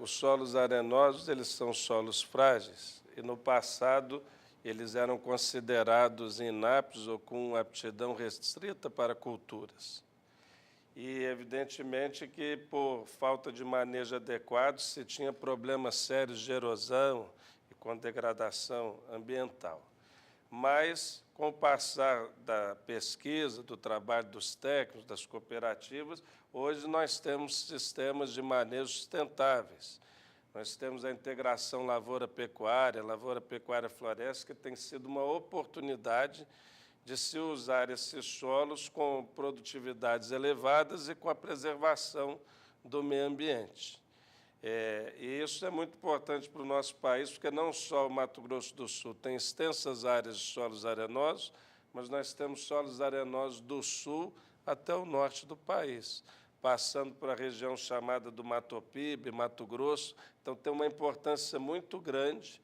Os solos arenosos, eles são solos frágeis e no passado eles eram considerados inaptos ou com aptidão restrita para culturas. E evidentemente que por falta de manejo adequado se tinha problemas sérios de erosão e com degradação ambiental. Mas, com o passar da pesquisa, do trabalho dos técnicos, das cooperativas, hoje nós temos sistemas de manejo sustentáveis. Nós temos a integração lavoura-pecuária-floresta, que tem sido uma oportunidade de se usar esses solos com produtividades elevadas e com a preservação do meio ambiente. E isso é muito importante para o nosso país, porque não só o Mato Grosso do Sul tem extensas áreas de solos arenosos, mas nós temos solos arenosos do sul até o norte do país, passando por a região chamada do Mato Piba, Mato Grosso. Então, tem uma importância muito grande,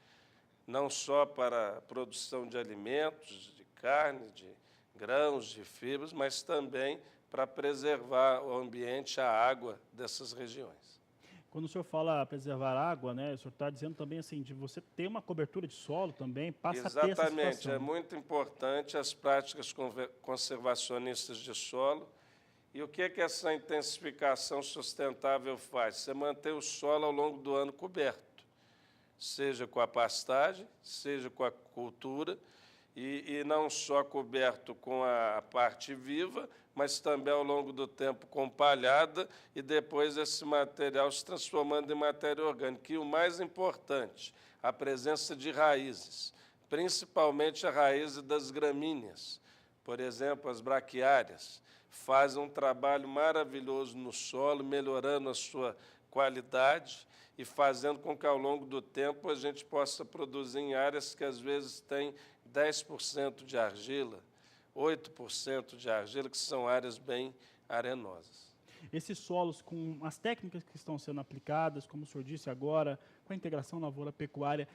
não só para a produção de alimentos, de carne, de grãos, de fibras, mas também para preservar o ambiente, a água dessas regiões. Quando o senhor fala preservar água, né, o senhor está dizendo também assim, de você ter uma cobertura de solo também, passa a ter essa Exatamente, situação. é muito importante as práticas conservacionistas de solo. E o que essa intensificação sustentável faz? Você mantém o solo ao longo do ano coberto, seja com a pastagem, seja com a cultura, e não só coberto com a parte viva, mas também ao longo do tempo com palhada e depois esse material se transformando em matéria orgânica. E o mais importante, a presença de raízes, principalmente a raiz das gramíneas, por exemplo, as braquiárias, fazem um trabalho maravilhoso no solo, melhorando a sua qualidade e fazendo com que, ao longo do tempo, a gente possa produzir em áreas que, às vezes, têm 10% de argila, 8% de argila, que são áreas bem arenosas. Esses solos, com as técnicas que estão sendo aplicadas, como o senhor disse agora, com a integração lavoura-pecuária,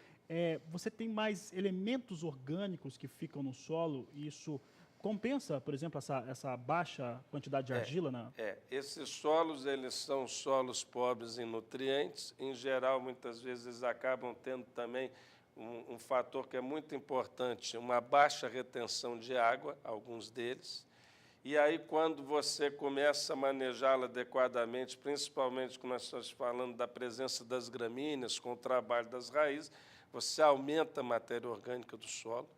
você tem mais elementos orgânicos que ficam no solo e isso compensa, por exemplo, essa baixa quantidade de argila? Esses solos, eles são solos pobres em nutrientes. Em geral, muitas vezes, eles acabam tendo também um fator que é muito importante, uma baixa retenção de água, alguns deles. E aí, quando você começa a manejá-la adequadamente, principalmente quando nós estamos falando da presença das gramíneas, com o trabalho das raízes, você aumenta a matéria orgânica do solo,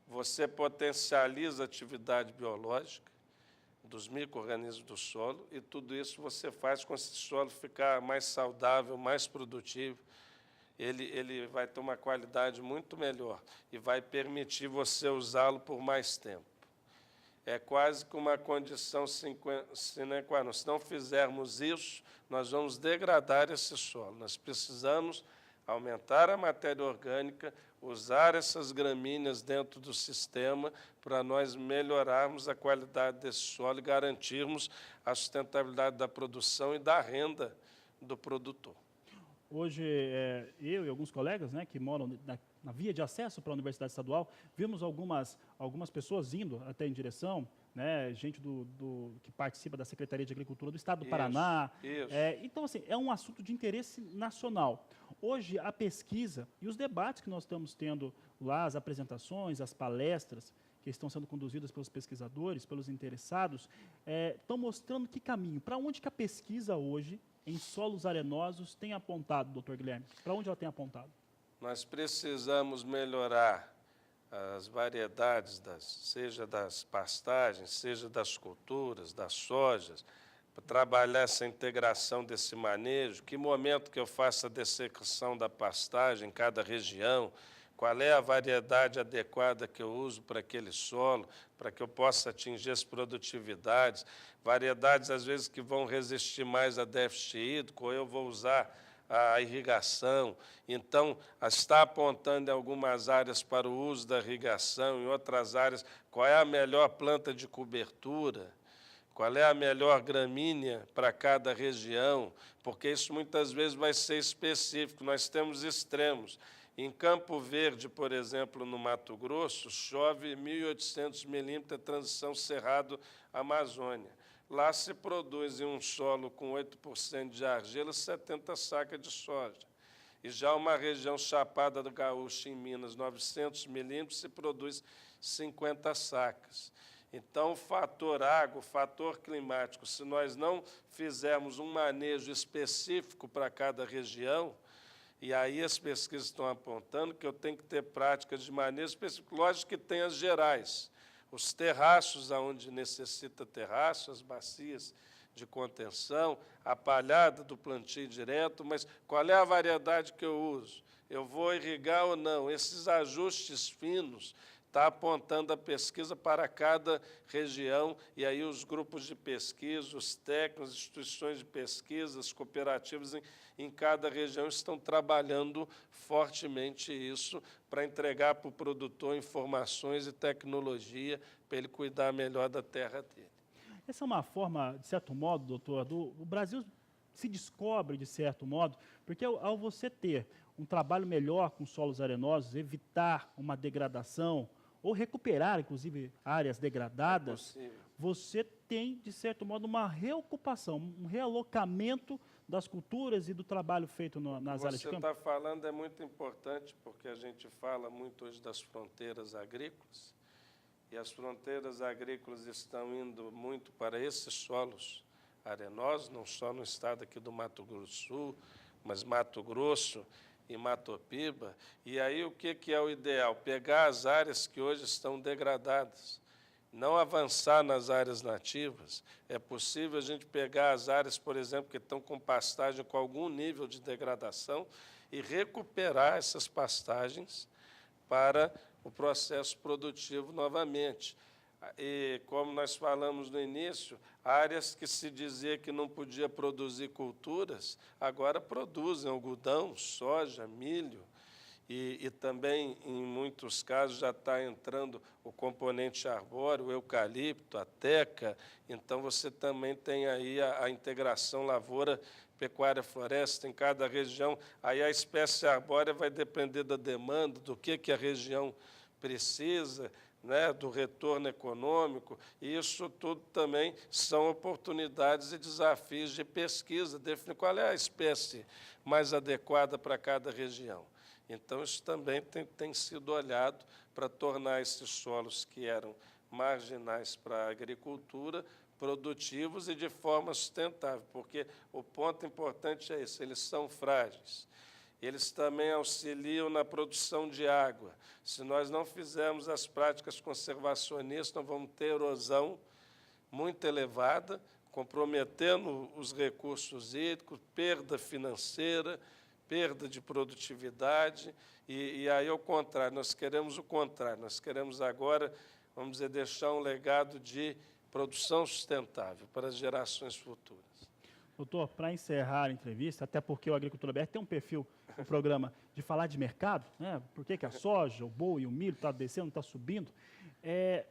você potencializa a atividade biológica dos micro-organismos do solo e tudo isso você faz com esse solo ficar mais saudável, mais produtivo. Ele vai ter uma qualidade muito melhor e vai permitir você usá-lo por mais tempo. É quase que uma condição sine qua non. Se não fizermos isso, nós vamos degradar esse solo. Nós precisamos aumentar a matéria orgânica, usar essas gramíneas dentro do sistema para nós melhorarmos a qualidade desse solo e garantirmos a sustentabilidade da produção e da renda do produtor. Hoje, eu e alguns colegas, né, que moram na via de acesso para a Universidade Estadual, vimos algumas pessoas indo até em direção, né, gente que participa da Secretaria de Agricultura do Estado do Paraná. Isso. Então, assim, é um assunto de interesse nacional. Hoje, a pesquisa e os debates que nós estamos tendo lá, as apresentações, as palestras que estão sendo conduzidas pelos pesquisadores, pelos interessados, estão mostrando que caminho, para onde que a pesquisa hoje em solos arenosos tem apontado, doutor Guilherme? Para onde ela tem apontado? Nós precisamos melhorar as variedades, seja das pastagens, seja das culturas, das sojas, para trabalhar essa integração desse manejo, que momento que eu faço a dessecação da pastagem em cada região, qual é a variedade adequada que eu uso para aquele solo, para que eu possa atingir as produtividades, variedades, às vezes, que vão resistir mais a déficit hídrico, ou eu vou usar a irrigação. Então, está apontando em algumas áreas para o uso da irrigação, em outras áreas, qual é a melhor planta de cobertura, qual é a melhor gramínea para cada região, porque isso muitas vezes vai ser específico. Nós temos extremos. Em Campo Verde, por exemplo, no Mato Grosso, chove 1.800 milímetros, transição Cerrado-Amazônia. Lá se produz em um solo com 8% de argila 70 sacas de soja. E já uma região Chapada do Gaúcho, em Minas, 900 milímetros, se produz 50 sacas. Então, o fator água, o fator climático, se nós não fizermos um manejo específico para cada região, e aí as pesquisas estão apontando que eu tenho que ter práticas de manejo específico. Lógico que tem as gerais, os terraços, onde necessita terraço, as bacias de contenção, a palhada do plantio direto, mas qual é a variedade que eu uso? Eu vou irrigar ou não? Esses ajustes finos está apontando a pesquisa para cada região, e aí os grupos de pesquisa, os técnicos, as instituições de pesquisa, as cooperativas em cada região estão trabalhando fortemente isso para entregar para o produtor informações e tecnologia para ele cuidar melhor da terra dele. Essa é uma forma, de certo modo, doutor, o Brasil se descobre, de certo modo, porque ao você ter um trabalho melhor com solos arenosos, evitar uma degradação, ou recuperar, inclusive, áreas degradadas, você tem, de certo modo, uma reocupação, um realocamento das culturas e do trabalho feito nas áreas de campo. Você está falando é muito importante, porque a gente fala muito hoje das fronteiras agrícolas, e as fronteiras agrícolas estão indo muito para esses solos arenosos, não só no estado aqui do Mato Grosso do Sul, mas Mato Grosso e Mato Piba. E aí o que é o ideal? Pegar as áreas que hoje estão degradadas, não avançar nas áreas nativas. É possível a gente pegar as áreas, por exemplo, que estão com pastagem com algum nível de degradação e recuperar essas pastagens para o processo produtivo novamente. E, como nós falamos no início, áreas que se dizia que não podia produzir culturas, agora produzem algodão, soja, milho, e também, em muitos casos, já está entrando o componente arbóreo, o eucalipto, a teca. Então, você também tem aí a integração lavoura, pecuária, floresta em cada região. Aí a espécie arbórea vai depender da demanda, do que a região precisa, né, do retorno econômico, e isso tudo também são oportunidades e desafios de pesquisa, definir qual é a espécie mais adequada para cada região. Então, isso também tem sido olhado para tornar esses solos que eram marginais para a agricultura produtivos e de forma sustentável, porque o ponto importante é esse, eles são frágeis. Eles também auxiliam na produção de água. Se nós não fizermos as práticas conservacionistas, nós vamos ter erosão muito elevada, comprometendo os recursos hídricos, perda financeira, perda de produtividade, e aí, ao contrário, nós queremos o contrário. Nós queremos agora, vamos dizer, deixar um legado de produção sustentável para as gerações futuras. Doutor, para encerrar a entrevista, até porque o Agricultura BR tem um perfil no programa de falar de mercado, né? Por que a soja, o boi, o milho está descendo, está subindo?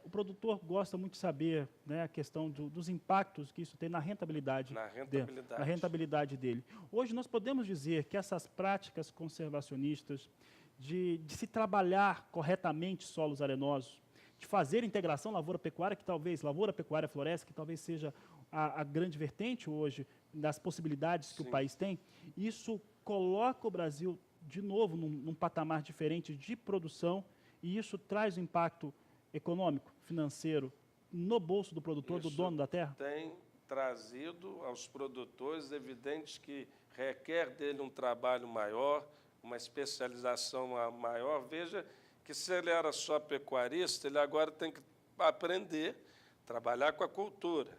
O produtor gosta muito de saber, né, a questão dos impactos que isso tem na rentabilidade, na rentabilidade dele. Hoje nós podemos dizer que essas práticas conservacionistas de se trabalhar corretamente solos arenosos, de fazer integração lavoura-pecuária, lavoura-pecuária-floresta, que talvez seja a grande vertente hoje das possibilidades que o país tem, isso coloca o Brasil, de novo, num patamar diferente de produção, e isso traz um impacto econômico, financeiro, no bolso do produtor, do dono da terra? Tem trazido aos produtores, evidente que requer dele um trabalho maior, uma especialização maior. Veja que se ele era só pecuarista, ele agora tem que aprender a trabalhar com a cultura.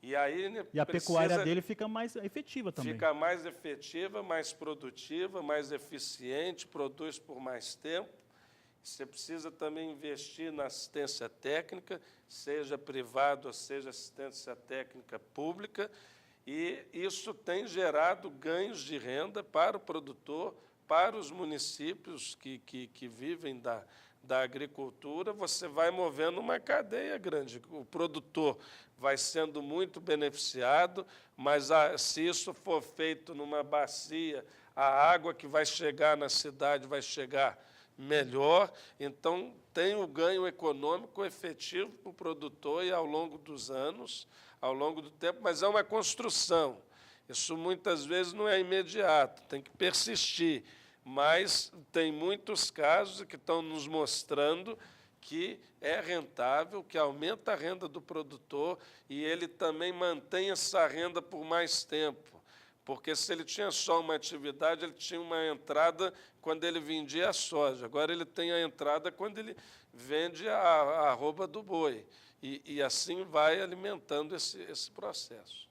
E a pecuária dele fica mais efetiva também. Fica mais efetiva, mais produtiva, mais eficiente, produz por mais tempo. Você precisa também investir na assistência técnica, seja privada ou seja assistência técnica pública, e isso tem gerado ganhos de renda para o produtor, para os municípios que vivem da agricultura. Você vai movendo uma cadeia grande. O produtor vai sendo muito beneficiado, mas se isso for feito numa bacia, a água que vai chegar na cidade vai chegar melhor. Então, tem o ganho econômico efetivo para o produtor, e, ao longo dos anos, ao longo do tempo, mas é uma construção. Isso muitas vezes não é imediato, tem que persistir. Mas tem muitos casos que estão nos mostrando que é rentável, que aumenta a renda do produtor e ele também mantém essa renda por mais tempo. Porque se ele tinha só uma atividade, ele tinha uma entrada quando ele vendia a soja. Agora ele tem a entrada quando ele vende a arroba do boi. E assim vai alimentando esse processo.